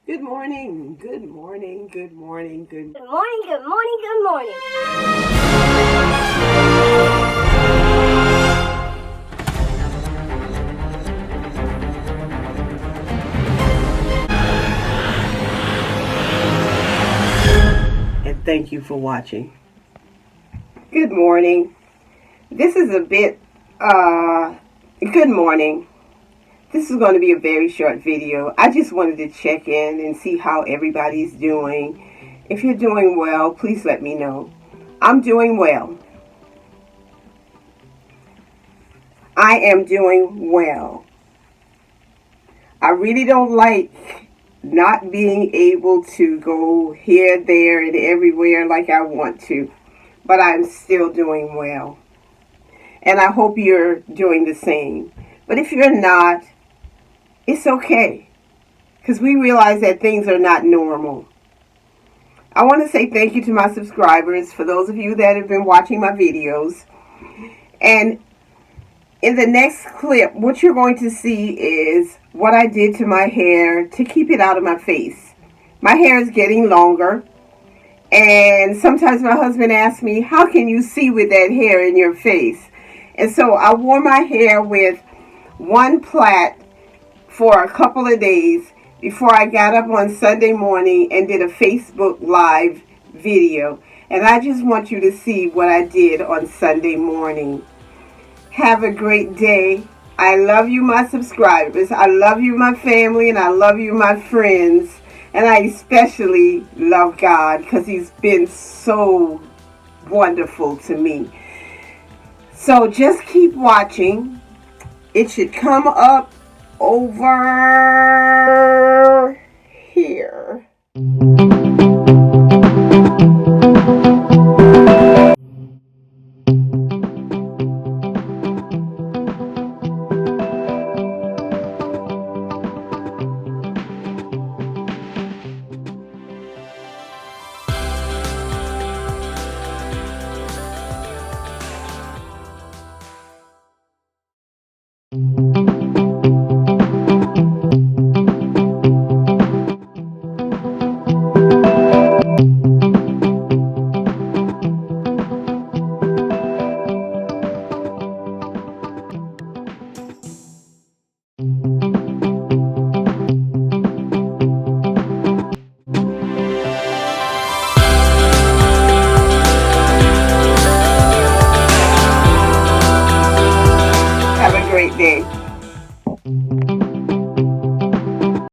Good morning, good morning, good morning, good Good morning, good morning, good morning. and thank you for watching. Good morning. This is a bit, good morning. This is going to be a very short video. I just wanted to check in and see how everybody's doing. If you're doing well, please let me know. I'm doing well. I am doing well. I really don't like not being able to go here, there, and everywhere like I want to. But I'm still doing well. And I hope you're doing the same. But if you're not, it's okay. Because we realize that things are not normal. I want to say thank you to my subscribers, for those of you that have been watching my videos. And in the next clip, what you're going to see is what I did to my hair to keep it out of my face. My hair is getting longer. And sometimes my husband asks me, how can you see with that hair in your face? And so I wore my hair with one plait for a couple of days before I got up on Sunday morning and did a Facebook Live video. And I just want you to see what I did on Sunday morning. Have a great day. I love you, my subscribers. I love you, my family, and I love you, my friends. And I especially love God because He's been so wonderful to me. So just keep watching. It should come up over